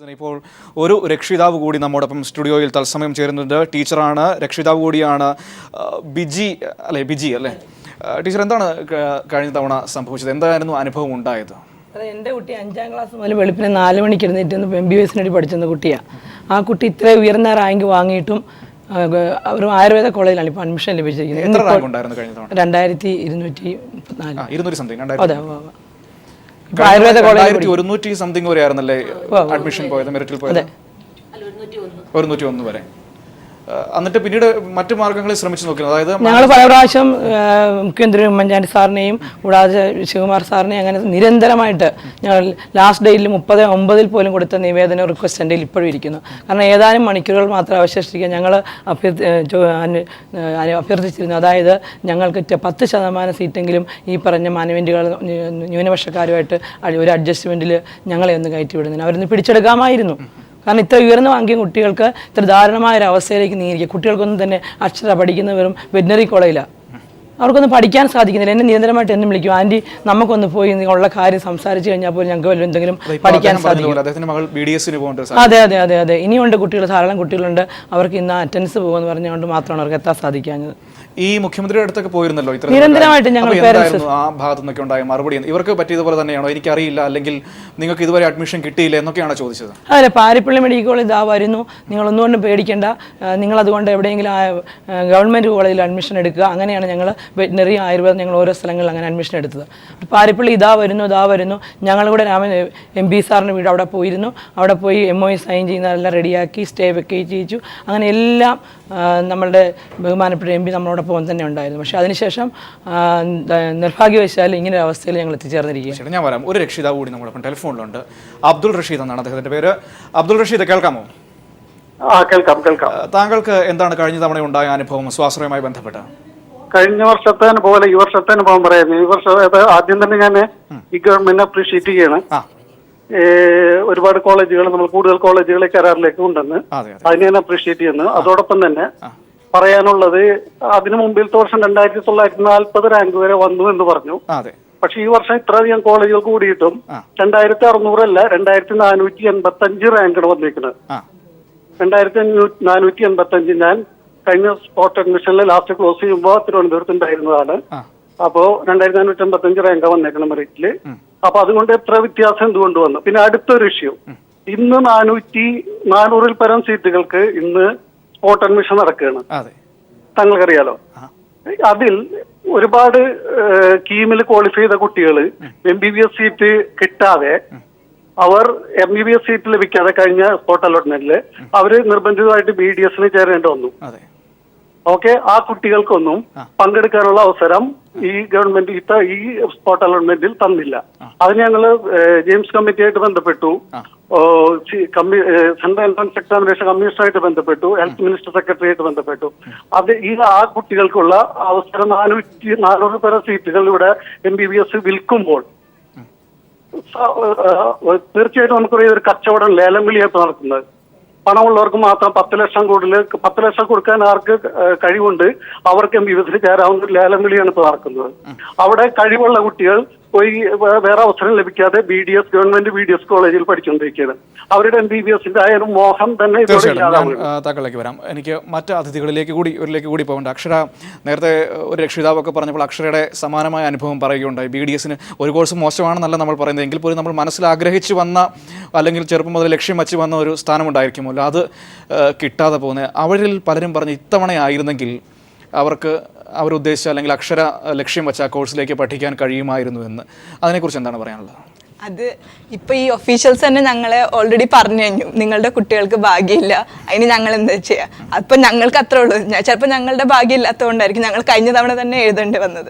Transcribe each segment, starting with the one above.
ഇപ്പോൾ ഒരു രക്ഷിതാവ് കൂടി നമ്മോടൊപ്പം സ്റ്റുഡിയോയിൽ തത്സമയം ചേരുന്നുണ്ട്. ടീച്ചറാണ്, രക്ഷിതാവ് കൂടിയാണ്. ബിജി അല്ലേ? ടീച്ചർ, എന്താണ് കഴിഞ്ഞ തവണ സംഭവിച്ചത്? എന്തായിരുന്നു അനുഭവം ഉണ്ടായത്? എൻ്റെ കുട്ടി 5ാം ക്ലാസ് മുതൽ വെളുപ്പിനെ 4 മണിക്ക് എഴുന്നേറ്റ് MBBS പഠിച്ചെന്ന കുട്ടിയാണ്. ആ കുട്ടി ഇത്ര ഉയർന്ന റാങ്ക് വാങ്ങിയിട്ടും ഒരു ആയുർവേദ കോളേജിലാണ് ഇപ്പോൾ അഡ്മിഷൻ ലഭിച്ചിരിക്കുന്നത്. 2234. അതെ, ആയുർവേദ കോളേജ് 100 സംതിങ് വരെ ആയിരുന്നല്ലേ അഡ്മിഷൻ പോയത്? മെറിറ്റിൽ പോയത് 101 വരെ. എന്നിട്ട് പിന്നീട് മറ്റു മാർഗങ്ങളിൽ ശ്രമിച്ചു നോക്കി. അതായത് ഞങ്ങൾ പല പ്രാവശ്യം മുഖ്യമന്ത്രി ഉമ്മൻചാണ്ടി സാറിനെയും കൂടാതെ ശിവകുമാർ സാറിനെയും അങ്ങനെ നിരന്തരമായിട്ട് ഞങ്ങൾ ലാസ്റ്റ് ഡേറ്റിൽ 30/9 പോലും കൊടുത്ത നിവേദന റിക്വസ്റ്റ് എൻ്റെ ഇപ്പോഴും ഇരിക്കുന്നു. കാരണം ഏതാനും മണിക്കൂറുകൾ മാത്രം അവശേഷിക്കുക ഞങ്ങൾ അഭ്യർത്ഥിച്ചിരുന്നു. അതായത് ഞങ്ങൾക്ക് 10% സീറ്റെങ്കിലും ഈ പറഞ്ഞ മാനവേണ്ടികൾ ന്യൂനപക്ഷക്കാരുമായിട്ട് ഒരു അഡ്ജസ്റ്റ്മെൻറ്റിൽ ഞങ്ങളെ ഒന്ന് കയറ്റി വിടുന്നതിന് അവരൊന്ന് പിടിച്ചെടുക്കാമായിരുന്നു. കാരണം ഇത്ര ഉയർന്നു വാങ്ങിയ കുട്ടികൾക്ക് ഇത്ര ദാരുണമായ ഒരു അവസ്ഥയിലേക്ക് നീങ്ങിക്കുക. കുട്ടികൾക്കൊന്നും തന്നെ അക്ഷരം പഠിക്കുന്ന വെറും വെറ്റിനറി കോളേജിലാണ്. അവർക്കൊന്നും പഠിക്കാൻ സാധിക്കുന്നില്ല. എന്നെ നിരന്തരമായിട്ട് എന്നെ വിളിക്കും, ആൻറ്റി നമുക്കൊന്ന് പോയി ഉള്ള കാര്യം സംസാരിച്ച് കഴിഞ്ഞാൽ പോലും ഞങ്ങൾക്ക് വല്ല എന്തെങ്കിലും പഠിക്കാൻ സാധിക്കും. അതെ. ഇനിയുണ്ട് കുട്ടികൾ, ധാരാളം കുട്ടികളുണ്ട്. അവർക്ക് ഇന്ന് അറ്റൻഡൻസ് പോകുമെന്ന് പറഞ്ഞുകൊണ്ട് മാത്രമാണ് അവർക്ക് എത്താൻ സാധിക്കാഞ്ഞത്. ഈ മുഖ്യമന്ത്രിയുടെ അടുത്തൊക്കെ പോയിരുന്നല്ലോ നിരന്തരമായിട്ട് ഞങ്ങൾ ആ ഭാഗത്തു നിന്നൊക്കെ ഉണ്ടായ മറുപടി ഇവർക്ക് പറ്റിയതുപോലെ തന്നെയാണോ? എനിക്കറിയില്ല, അല്ലെങ്കിൽ നിങ്ങൾക്ക് ഇതുവരെ അഡ്മിഷൻ കിട്ടിയില്ല എന്നൊക്കെയാണ് ചോദിച്ചത്. അതെ, പാരിപ്പള്ളി മെഡിക്കൽ കോളേജ് ഇതാ വരുന്നു, നിങ്ങൾ ഒന്നുകൊണ്ടും പേടിക്കേണ്ട, നിങ്ങളതുകൊണ്ട് എവിടെയെങ്കിലും ഗവൺമെൻറ് കോളേജിൽ അഡ്മിഷൻ എടുക്കുക. അങ്ങനെയാണ് ഞങ്ങൾ വെറ്റിനറി ആയുർവേദം ഞങ്ങൾ ഓരോ സ്ഥലങ്ങളിൽ അങ്ങനെ അഡ്മിഷൻ എടുത്തത്. പാരിപ്പള്ളി ഇതാ വരുന്നു. ഞങ്ങളിവിടെ MP സാറിൻ്റെ വീട് അവിടെ പോയിരുന്നു. അവിടെ പോയി MOU സൈൻ ചെയ്യുന്നതെല്ലാം റെഡിയാക്കി സ്റ്റേ വെക്കേറ്റ് ചെയ്യിച്ചു. അങ്ങനെ എല്ലാം നമ്മളുടെ ബഹുമാനപ്പെട്ട MP നമ്മളോടൊപ്പം തന്നെ ഉണ്ടായിരുന്നു. പക്ഷേ അതിനുശേഷം നിർഭാഗ്യവശാൽ ഇങ്ങനെ ഒരു അവസ്ഥയിൽ ഞങ്ങൾ എത്തിച്ചേർന്നിരിക്കുകയാണ്. ഞാൻ പറയാം, ഒരു രക്ഷിതാവ് കൂടി നമ്മളൊപ്പം ടെലിഫോണിലുണ്ട്. അബ്ദുൾ റഷീദ് എന്നാണ് അദ്ദേഹത്തിന്റെ പേര്. അബ്ദുൾ റഷീദ്, കേൾക്കാമോ? കേൾക്കാം. താങ്കൾക്ക് എന്താണ് കഴിഞ്ഞ തവണ ഉണ്ടായ അനുഭവം സ്വാശ്രയമായി ബന്ധപ്പെട്ട്? കഴിഞ്ഞ വർഷത്തെ അനുഭവം ഈ വർഷത്തെ അനുഭവം പറയുന്നത്. ഈ വർഷം ആദ്യം തന്നെ ഞാൻ ഈ ഗവൺമെന്റ് അപ്രീഷിയേറ്റ് ചെയ്യണം. ഒരുപാട് കോളേജുകൾ, നമ്മൾ കൂടുതൽ കോളേജുകളെ കരാറിലേക്ക് കൊണ്ടുവന്ന് അതിനെ ഞാൻ അപ്രീഷിയേറ്റ് ചെയ്യുന്നു. അതോടൊപ്പം തന്നെ പറയാനുള്ളത്, അതിനു മുമ്പിലത്തെ വർഷം 2940 റാങ്ക് വരെ വന്നു എന്ന് പറഞ്ഞു. പക്ഷെ ഈ വർഷം ഇത്രയധികം കോളേജുകൾ കൂടിയിട്ടും 2600 അല്ല 2485 റാങ്കാണ് വന്നിരിക്കുന്നത്. 2485 ഞാൻ കഴിഞ്ഞ സ്പോട്ട് അഡ്മിഷനിൽ ലാസ്റ്റ് ക്ലോസ് ചെയ്യുമ്പോൾ തിരുവനന്തപുരത്ത് ഉണ്ടായിരുന്നതാണ്. അപ്പോ 2485 റാങ്കാ വന്നേക്കണം മെറിറ്റില്. അപ്പൊ അതുകൊണ്ട് എത്ര വ്യത്യാസം എന്തുകൊണ്ട് വന്നു? പിന്നെ അടുത്തൊരു ഇഷ്യൂ, ഇന്ന് 400-ൽ പരം സീറ്റുകൾക്ക് ഇന്ന് സ്പോട്ട് അഡ്മിഷൻ നടക്കുകയാണ്. താങ്കൾക്കറിയാലോ. അതിൽ ഒരുപാട് കീമിൽ ക്വാളിഫൈ ചെയ്ത കുട്ടികൾ MBBS സീറ്റ് കിട്ടാതെ, അവർ MBBS സീറ്റ് ലഭിക്കാതെ കഴിഞ്ഞ സ്പോട്ട് അലോട്ട്മെന്റില് അവര് നിർബന്ധിതമായിട്ട് BDS ചേരേണ്ടി വന്നു. ഓക്കെ, ആ കുട്ടികൾക്കൊന്നും പങ്കെടുക്കാനുള്ള അവസരം ഈ ഗവൺമെന്റ് ഈ സ്പോട്ട് അലോട്ട്മെന്റിൽ തന്നില്ല. അത് ഞങ്ങള് ജെയിംസ് കമ്മിറ്റിയായിട്ട് ബന്ധപ്പെട്ടു, സെൻട്രൽ എൻട്രൻസ് എക്സാമിനേഷൻ കമ്മീഷനായിട്ട് ബന്ധപ്പെട്ടു, ഹെൽത്ത് മിനിസ്റ്റർ സെക്രട്ടറിയായിട്ട് ബന്ധപ്പെട്ടു. അത് ആ കുട്ടികൾക്കുള്ള അവസരം 400 പരം സീറ്റുകൾ ഇവിടെ MBBS വിൽക്കുമ്പോൾ തീർച്ചയായിട്ടും നമുക്കറിയാം ഒരു കച്ചവടം, ലേലം വിളിയായിട്ട് നടക്കുന്നത്. പണമുള്ളവർക്ക് മാത്രം 10 ലക്ഷം കൂടുതൽ 10 ലക്ഷം കൊടുക്കാൻ ആർക്ക് കഴിവുണ്ട് അവർക്ക് MBBS ചേരാവുന്ന ഒരു ലേലം വിളിയാണ് ഇപ്പോൾ നടക്കുന്നത്. അവിടെ കഴിവുള്ള കുട്ടികൾ പോയി വേറെ അവസരം ലഭിക്കാതെ ഗവൺമെന്റ് BDS കോളേജിൽ പഠിച്ചുകൊണ്ടിരിക്കുകയാണ്. അവരുടെ MBBS ആ ഒരു മോഹം തന്നെ താങ്കളിലേക്ക് വരാം. എനിക്ക് മറ്റ് അതിഥികളിലേക്ക് കൂടി പോകേണ്ട. അക്ഷര നേരത്തെ ഒരു രക്ഷിതാവൊക്കെ പറഞ്ഞപ്പോൾ അക്ഷരയുടെ സമാനമായ അനുഭവം പറയുകയുണ്ടായി. BDS ഒരു കോഴ്സ് മോശമാണെന്നല്ല നമ്മൾ പറയുന്നത്, എങ്കിൽ പോലും നമ്മൾ മനസ്സിൽ ആഗ്രഹിച്ചു വന്ന, അല്ലെങ്കിൽ ചെറുപ്പം മുതൽ ലക്ഷ്യം വച്ച് വന്ന ഒരു സ്ഥാനമുണ്ടായിരിക്കുമല്ലോ, അത് കിട്ടാതെ പോകുന്നത്. അവരിൽ പലരും പറഞ്ഞ് ഇത്തവണയായിരുന്നെങ്കിൽ അവർക്ക് അവരുദ്ദേശിച്ച അല്ലെങ്കിൽ അക്ഷര ലക്ഷ്യം വെച്ച ആ കോഴ്സിലേക്ക് പഠിക്കാൻ കഴിയുമായിരുന്നു എന്ന്. അതിനെക്കുറിച്ച് എന്താണ് പറയാനുള്ളത്? അത് ഇപ്പോൾ ഈ ഒഫീഷ്യൽസ് തന്നെ ഞങ്ങളെ ഓൾറെഡി പറഞ്ഞു കഴിഞ്ഞു, നിങ്ങളുടെ കുട്ടികൾക്ക് ഭാഗ്യമില്ല, അതിന് ഞങ്ങൾ എന്താ ചെയ്യുക? അപ്പം ഞങ്ങൾക്ക് അത്രേ ഉള്ളൂ. ചിലപ്പോൾ ഞങ്ങളുടെ ഭാഗ്യം ഇല്ലാത്തതുകൊണ്ടായിരിക്കും ഞങ്ങൾ കഴിഞ്ഞ തവണ തന്നെ എഴുതേണ്ടി വന്നത്.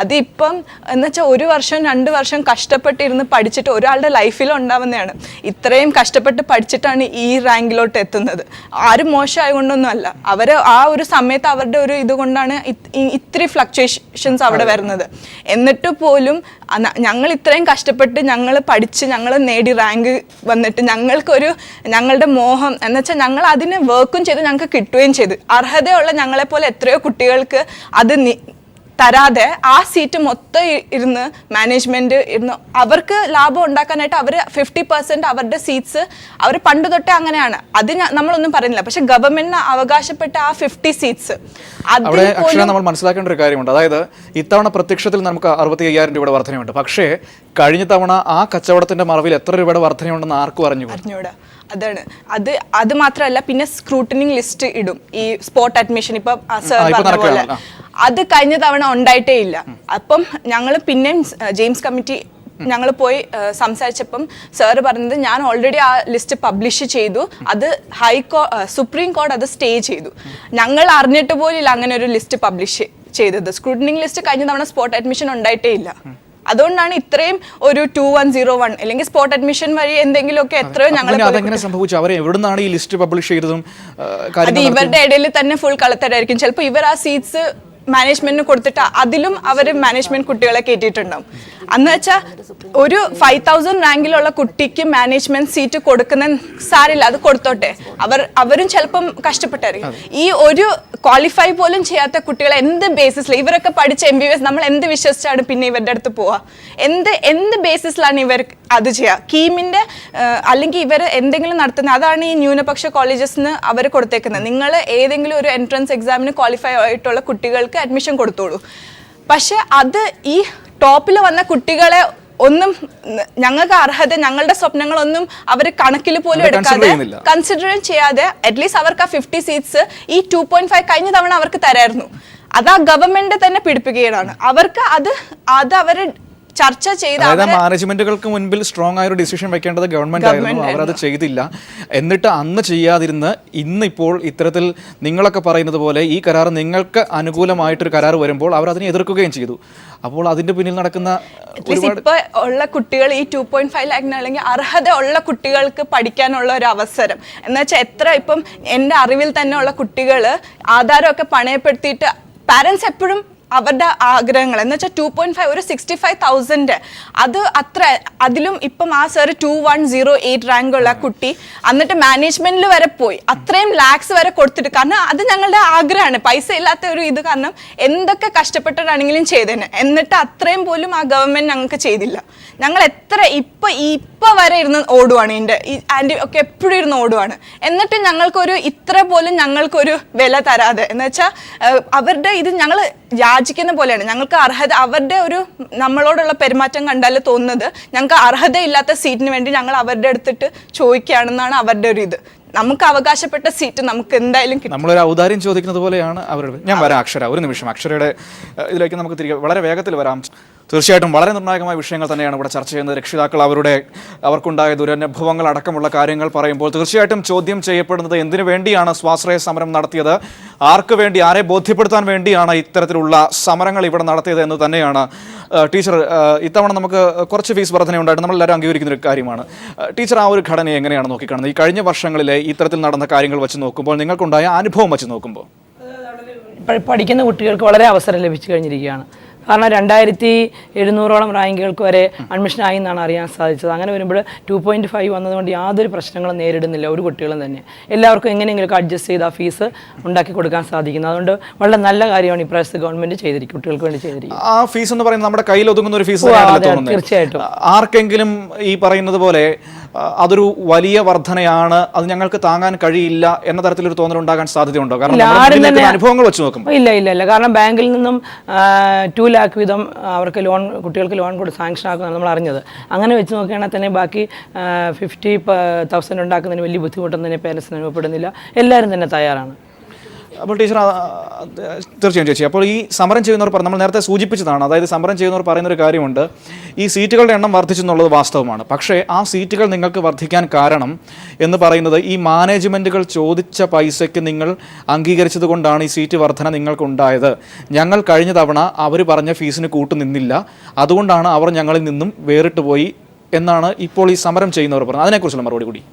അതിപ്പം എന്നുവെച്ചാൽ 1 വർഷം 2 വർഷം കഷ്ടപ്പെട്ടിരുന്ന് പഠിച്ചിട്ട് ഒരാളുടെ ലൈഫിൽ ഉണ്ടാവുന്നതാണ്. ഇത്രയും കഷ്ടപ്പെട്ട് പഠിച്ചിട്ടാണ് ഈ റാങ്കിലോട്ട് എത്തുന്നത്. ആരും മോശമായതുകൊണ്ടൊന്നും അല്ല, അവർ ആ ഒരു സമയത്ത് അവരുടെ ഒരു ഇതുകൊണ്ടാണ് ഇത്തിരി ഫ്ലക്ച്വേഷൻസ് അവിടെ വരുന്നത്. എന്നിട്ട് പോലും ഞങ്ങൾ ഇത്രയും കഷ്ടപ്പെട്ട് ഞങ്ങൾ പഠിച്ച് ഞങ്ങൾ നേടി റാങ്ക് വന്നിട്ട് ഞങ്ങളുടെ മോഹം എന്നുവെച്ചാൽ ഞങ്ങൾ അതിന് വർക്കും ചെയ്ത് ഞങ്ങൾക്ക് കിട്ടുകയും ചെയ്തു. അർഹതയുള്ള ഞങ്ങളെപ്പോലെ എത്രയോ കുട്ടികൾക്ക് അത് തരാതെ ആ സീറ്റ് മൊത്തം ഇരുന്ന് മാനേജ്മെന്റ് ഇരുന്ന് അവർക്ക് ലാഭം ഉണ്ടാക്കാനായിട്ട് അവർ 50% അവരുടെ സീറ്റ്സ് അവർ പണ്ട് തൊട്ടേ അങ്ങനെയാണ്. അത് നമ്മളൊന്നും പറയുന്നില്ല. പക്ഷെ ഗവൺമെന്റിന് അവകാശപ്പെട്ട ആ 50 സീറ്റ്സ് അവിടെ അക്ഷര നമ്മൾ മനസ്സിലാക്കേണ്ട ഒരു കാര്യമുണ്ട്. അതായത് ഇത്തവണ പ്രത്യക്ഷത്തിൽ നമുക്ക് 65,000 രൂപയുടെ വർധനയുണ്ട്. പക്ഷേ കഴിഞ്ഞ തവണ ആ കച്ചവടത്തിന്റെ മറവിൽ എത്ര രൂപയുടെ വർധനയുണ്ടെന്ന് ആർക്കും അറിഞ്ഞൂടാ. അതാണ് അത് മാത്രമല്ല, പിന്നെ സ്ക്രൂട്ടനിങ് ലിസ്റ്റ് ഇടും ഈ സ്പോട്ട് അഡ്മിഷൻ. ഇപ്പൊ സർ പറഞ്ഞ പോലെ അത് കഴിഞ്ഞ തവണ ഉണ്ടായിട്ടേ ഇല്ല. അപ്പം ഞങ്ങൾ പിന്നെയും ജെയിംസ് കമ്മിറ്റി ഞങ്ങൾ പോയി സംസാരിച്ചപ്പം സാറ് പറഞ്ഞത് ഞാൻ ഓൾറെഡി ആ ലിസ്റ്റ് പബ്ലിഷ് ചെയ്തു, അത് സുപ്രീം കോടതി അത് സ്റ്റേ ചെയ്തു. ഞങ്ങൾ അറിഞ്ഞിട്ട് പോലില്ല അങ്ങനെ ഒരു ലിസ്റ്റ് പബ്ലിഷ് ചെയ്തത്. സ്ക്രൂട്ടനിങ് ലിസ്റ്റ് കഴിഞ്ഞ തവണ സ്പോട്ട് അഡ്മിഷൻ ഉണ്ടായിട്ടേ ഇല്ല. അതുകൊണ്ടാണ് ഇത്രയും ഒരു 2101 അല്ലെങ്കിൽ സ്പോട്ട് അഡ്മിഷൻ വഴി എന്തെങ്കിലുമൊക്കെ എത്രയോ ഞങ്ങൾ സംഭവിച്ചു. അവരെ എവിടുന്നാണ് ഈ ലിസ്റ്റ് പബ്ലിഷ് ചെയ്തതും അത് ഇവരുടെ ഇടയിൽ തന്നെ ഫുൾ കളത്തരായിരിക്കും. ചിലപ്പോൾ ഇവർ ആ സീറ്റ്സ് മാനേജ്മെന്റിന് കൊടുത്തിട്ട് അതിലും അവർ മാനേജ്മെന്റ് കുട്ടികളെ കയറ്റിയിട്ടുണ്ടാവും. അന്ന് വെച്ചാൽ ഒരു 5000 റാങ്കിലുള്ള കുട്ടിക്ക് മാനേജ്മെന്റ് സീറ്റ് കൊടുക്കുന്ന സാരില്ല, അത് കൊടുത്തോട്ടെ, അവരും ചിലപ്പം കഷ്ടപ്പെട്ടായിരിക്കും. ഈ ഒരു ക്വാളിഫൈ പോലും ചെയ്യാത്ത കുട്ടികളെ എന്ത് ബേസിസിൽ ഇവരൊക്കെ പഠിച്ച MBBS നമ്മൾ എന്ത് വിശ്വസിച്ചാണ് പിന്നെ ഇവരുടെ അടുത്ത് പോവാ? എന്ത് ബേസിസിലാണ് ഇവർ അത് ചെയ്യുക? കീമിന്റെ അല്ലെങ്കിൽ ഇവർ എന്തെങ്കിലും നടത്തുന്നത്, അതാണ് ഈ ന്യൂനപക്ഷ കോളേജസിന് അവർ കൊടുത്തേക്കുന്നത്. നിങ്ങൾ ഏതെങ്കിലും ഒരു എൻട്രൻസ് എക്സാമിന് ക്വാളിഫൈ ആയിട്ടുള്ള കുട്ടികൾക്ക് അഡ്മിഷൻ കൊടുത്തോളൂ. പക്ഷെ അത് ഈ ടോപ്പിൽ വന്ന കുട്ടികളെ ഒന്നും ഞങ്ങൾക്ക് അർഹത, ഞങ്ങളുടെ സ്വപ്നങ്ങളൊന്നും അവർ കണക്കിൽ പോലും എടുക്കാതെ കൺസിഡർ ചെയ്യാതെ അറ്റ്ലീസ്റ്റ് അവർക്ക് ആ 50 സീറ്റ്സ് ഈ 2.5 കഴിഞ്ഞ തവണ അവർക്ക് തരായിരുന്നു. അത് ആ ഗവൺമെന്റ് തന്നെ പിടിപ്പിക്കുകയാണ്. അവർക്ക് അത് അവർ ചർച്ച ചെയ്ത് മാനേജ്മെന്റുകൾക്ക് മുൻപിൽ സ്ട്രോങ് ആയ ഒരു ഡിസിഷൻ വെക്കേണ്ടത് ഗവൺമെന്റ് ആയിരുന്നു. അവരത് ചെയ്തില്ല. എന്നിട്ട് അന്ന് ചെയ്യാതിരുന്ന് ഇന്നിപ്പോൾ ഇത്തരത്തിൽ നിങ്ങളൊക്കെ പറയുന്നത് പോലെ ഈ കരാർ നിങ്ങൾക്ക് അനുകൂലമായിട്ടൊരു കരാർ വരുമ്പോൾ അവർ അതിനെ എതിർക്കുകയും ചെയ്തു. അപ്പോൾ അതിന്റെ പിന്നിൽ നടക്കുന്ന ഇപ്പൊ ഉള്ള കുട്ടികൾ ഈ 2.5 ലാഖിന് അല്ലെങ്കിൽ അർഹത ഉള്ള കുട്ടികൾക്ക് പഠിക്കാനുള്ള ഒരു അവസരം എന്ന് വെച്ചാൽ എത്ര ഇപ്പം എൻ്റെ അറിവിൽ തന്നെ ഉള്ള കുട്ടികൾ ആധാരമൊക്കെ പണയപ്പെടുത്തിയിട്ട് പാരൻസ് എപ്പോഴും അവരുടെ ആഗ്രഹങ്ങൾ എന്ന് വെച്ചാൽ 2.5 ഒരു 65,000 അത് അത്ര അതിലും ഇപ്പം ആ സാർ 2108 റാങ്ക് ഉള്ള കുട്ടി എന്നിട്ട് മാനേജ്മെന്റിൽ വരെ പോയി അത്രയും ലാക്സ് വരെ കൊടുത്തിട്ട്, കാരണം അത് ഞങ്ങളുടെ ആഗ്രഹമാണ്, പൈസ ഇല്ലാത്ത ഒരു ഇത്, കാരണം എന്തൊക്കെ കഷ്ടപ്പെട്ടിട്ടാണെങ്കിലും ചെയ്തേനെ, എന്നിട്ട് അത്രയും പോലും ആ ഗവൺമെന്റ് ഞങ്ങൾക്ക് ചെയ്തില്ല. ഞങ്ങൾ എത്ര ഇപ്പൊ വരെ ഇരുന്ന് ഓടുവാണ്, ഇതിന്റെ ഈ ആന്റി ഒക്കെ എപ്പോഴും ഇരുന്ന് ഓടുവാണ്, എന്നിട്ട് ഞങ്ങൾക്കൊരു ഇത്ര പോലും ഞങ്ങൾക്കൊരു വില തരാതെ, എന്ന് വെച്ചാൽ അവരുടെ ഇത് ഞങ്ങൾ യാചിക്കുന്ന പോലെയാണ്. ഞങ്ങൾക്ക് അർഹത, അവരുടെ ഒരു നമ്മളോടുള്ള പെരുമാറ്റം കണ്ടാൽ തോന്നുന്നത് ഞങ്ങൾക്ക് അർഹതയില്ലാത്ത സീറ്റിന് വേണ്ടി ഞങ്ങൾ അവരുടെ അടുത്തിട്ട് ചോദിക്കുകയാണെന്നാണ് അവരുടെ ഒരു ഇത്. നമുക്ക് അവകാശപ്പെട്ട സീറ്റ് നമുക്ക് എന്തായാലും കിട്ടും. നമ്മളൊരു ഔദാര്യം ചോദിക്കുന്നത് പോലെയാണ് അവരുടെ. ഞാൻ വരാം അക്ഷര, ഒരു നിമിഷം അക്ഷരയുടെ ഇതിലേക്ക് നമുക്ക് തിരികെ വളരെ വേഗത്തിൽ വരാം. തീർച്ചയായിട്ടും വളരെ നിർണായകമായ വിഷയങ്ങൾ തന്നെയാണ് ഇവിടെ ചർച്ച ചെയ്യുന്നത്. രക്ഷിതാക്കൾ അവർക്കുണ്ടായ ദുരനുഭവങ്ങൾ അടക്കമുള്ള കാര്യങ്ങൾ പറയുമ്പോൾ തീർച്ചയായിട്ടും ചോദ്യം ചെയ്യപ്പെടുന്നത് എന്തിനു വേണ്ടിയാണ് സ്വാശ്രയ സമരം നടത്തിയത്, ആർക്ക് വേണ്ടി, ആരെ ബോധ്യപ്പെടുത്താൻ വേണ്ടിയാണ് ഇത്തരത്തിലുള്ള സമരങ്ങൾ ഇവിടെ നടത്തിയത് എന്ന് തന്നെയാണ്. ടീച്ചർ, ഇത്തവണ നമുക്ക് കുറച്ച് ഫീസ് വർധനയുണ്ടായിട്ട് നമ്മളെല്ലാവരും അംഗീകരിക്കുന്ന ഒരു കാര്യമാണ്. ടീച്ചർ ആ ഒരു ഘടനയെ എങ്ങനെയാണ് നോക്കിക്കാണുന്നത്? ഈ കഴിഞ്ഞ വർഷങ്ങളിലെ ഇത്തരത്തിൽ നടന്ന കാര്യങ്ങൾ വെച്ച് നോക്കുമ്പോൾ, നിങ്ങൾക്കുണ്ടായ അനുഭവം വെച്ച് നോക്കുമ്പോൾ? പഠിക്കുന്ന കുട്ടികൾക്ക് വളരെ അവസരം ലഭിച്ചു കഴിഞ്ഞിരിക്കുകയാണ്. കാരണം 2700ഓളം റാങ്കുകൾക്ക് വരെ അഡ്മിഷനായി എന്നാണ് അറിയാൻ സാധിച്ചത്. അങ്ങനെ വരുമ്പോൾ 2.5 വന്നതുകൊണ്ട് യാതൊരു പ്രശ്നങ്ങളും നേരിടുന്നില്ല ഒരു കുട്ടികളും തന്നെ. എല്ലാവർക്കും എങ്ങനെയെങ്കിലും അഡ്ജസ്റ്റ് ചെയ്ത് ആ ഫീസ് ഉണ്ടാക്കി കൊടുക്കാൻ സാധിക്കുന്നത്. അതുകൊണ്ട് വളരെ നല്ല കാര്യമാണ് ഇപ്രാവശ്യത്തെ ഗവൺമെന്റ് ചെയ്തിരിക്കും, കുട്ടികൾക്ക് വേണ്ടി ചെയ്തിരിക്കും. ആ ഫീസ് എന്ന് പറയുന്നത് നമ്മുടെ കയ്യിൽ ഒതുങ്ങുന്ന ഒരു ഫീസ് തീർച്ചയായിട്ടും. ആർക്കെങ്കിലും ഈ പറയുന്നത് പോലെ അതൊരു വലിയ വർധനയാണ്, അത് ഞങ്ങൾക്ക് താങ്ങാൻ കഴിയില്ല എന്ന തരത്തിലൊരു തോന്നലുണ്ടാകാൻ സാധ്യതയുണ്ടോ? കാരണം അനുഭവങ്ങൾ വെച്ച് നോക്കുമ്പോൾ ഇല്ല. കാരണം ബാങ്കിൽ നിന്നും 2 ലാഖ് വീതം അവർക്ക് കുട്ടികൾക്ക് ലോൺ കൂടി സാങ്ഷൻ ആക്കുന്നതാണ് നമ്മൾ അറിഞ്ഞത്. അങ്ങനെ വെച്ച് നോക്കുകയാണെങ്കിൽ തന്നെ ബാക്കി 50,000 ഉണ്ടാക്കുന്നതിന് വലിയ ബുദ്ധിമുട്ടൊന്നും തന്നെ പേരൻസിന് അനുഭവപ്പെടുന്നില്ല. എല്ലാവരും തന്നെ തയ്യാറാണ്. അപ്പോൾ ടീച്ചർ, തീർച്ചയായും ചേച്ചി, അപ്പോൾ ഈ സമരം ചെയ്യുന്നവർ നമ്മൾ നേരത്തെ സൂചിപ്പിച്ചതാണ്, അതായത് സമരം ചെയ്യുന്നവർ പറയുന്നൊരു കാര്യമുണ്ട്, ഈ സീറ്റുകളുടെ എണ്ണം വർദ്ധിച്ചെന്നുള്ളത് വാസ്തവമാണ്. പക്ഷേ ആ സീറ്റുകൾ നിങ്ങൾക്ക് വർദ്ധിക്കാൻ കാരണം എന്ന് പറയുന്നത് ഈ മാനേജ്മെൻറ്റുകൾ ചോദിച്ച പൈസയ്ക്ക് നിങ്ങൾ അംഗീകരിച്ചത് കൊണ്ടാണ് ഈ സീറ്റ് വർധന നിങ്ങൾക്കുണ്ടായത്. ഞങ്ങൾ കഴിഞ്ഞ തവണ അവർ പറഞ്ഞ ഫീസിന് കൂട്ടുനിന്നില്ല, അതുകൊണ്ടാണ് അവർ ഞങ്ങളിൽ നിന്നും വേറിട്ട് പോയി എന്നാണ് ഇപ്പോൾ ഈ സമരം ചെയ്യുന്നവർ പറഞ്ഞത്. അതിനെക്കുറിച്ചുള്ള മറുപടി കൂടി.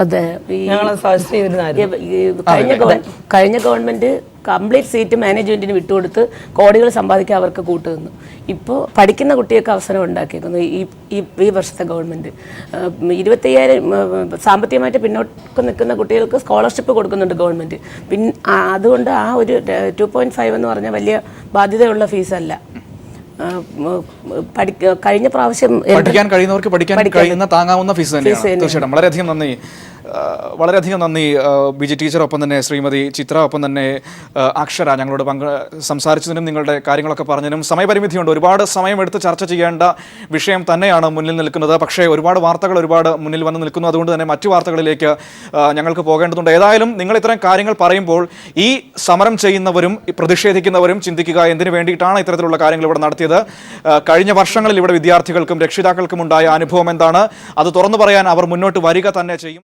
അതെ, കഴിഞ്ഞ ഗവൺമെന്റ് കംപ്ലീറ്റ് സീറ്റ് മാനേജ്മെൻറ്റിന് വിട്ടുകൊടുത്ത് കോടികൾ സമ്പാദിക്കാൻ അവർക്ക് കൂട്ടുനിന്നു. ഇപ്പോൾ പഠിക്കുന്ന കുട്ടികൾക്ക് അവസരം ഉണ്ടാക്കിയിരിക്കുന്നു ഈ വർഷത്തെ ഗവൺമെൻറ്. 25,000 സാമ്പത്തികമായിട്ട് പിന്നോട്ട് നിൽക്കുന്ന കുട്ടികൾക്ക് സ്കോളർഷിപ്പ് കൊടുക്കുന്നുണ്ട് ഗവൺമെൻറ്. അതുകൊണ്ട് ആ ഒരു 2.5 എന്ന് പറഞ്ഞാൽ വലിയ ബാധ്യതയുള്ള ഫീസല്ല. കഴിഞ്ഞ പ്രാവശ്യം പഠിക്കാൻ കഴിയുന്നവർക്ക് പഠിക്കാൻ കഴിയുന്ന താങ്ങാവുന്ന ഫീസ് തന്നെയാണ്. തീർച്ചയായിട്ടും വളരെയധികം നന്ദി ബിജി ടീച്ചർ, ഒപ്പം തന്നെ ശ്രീമതി ചിത്ര, ഒപ്പം തന്നെ അക്ഷര ഞങ്ങളോട് സംസാരിച്ചതിനും നിങ്ങളുടെ കാര്യങ്ങളൊക്കെ പറഞ്ഞതിനും. സമയപരിമിതിയുണ്ട്, ഒരുപാട് സമയമെടുത്ത് ചർച്ച ചെയ്യേണ്ട വിഷയം തന്നെയാണ് മുന്നിൽ നിൽക്കുന്നത്. പക്ഷേ ഒരുപാട് വാർത്തകൾ മുന്നിൽ വന്ന് നിൽക്കുന്നു. അതുകൊണ്ട് തന്നെ മറ്റു വാർത്തകളിലേക്ക് ഞങ്ങൾക്ക് പോകേണ്ടതുണ്ട്. ഏതായാലും നിങ്ങൾ ഇത്തരം കാര്യങ്ങൾ പറയുമ്പോൾ ഈ സമരം ചെയ്യുന്നവരും പ്രതിഷേധിക്കുന്നവരും ചിന്തിക്കുക എന്തിനു വേണ്ടിയിട്ടാണ് ഇത്തരത്തിലുള്ള കാര്യങ്ങൾ ഇവിടെ നടത്തിയത്. കഴിഞ്ഞ വർഷങ്ങളിൽ ഇവിടെ വിദ്യാർത്ഥികൾക്കും രക്ഷിതാക്കൾക്കും ഉണ്ടായ അനുഭവം എന്താണ്, അത് തുറന്നു പറയാൻ അവർ മുന്നോട്ട് വരിക തന്നെ ചെയ്യും.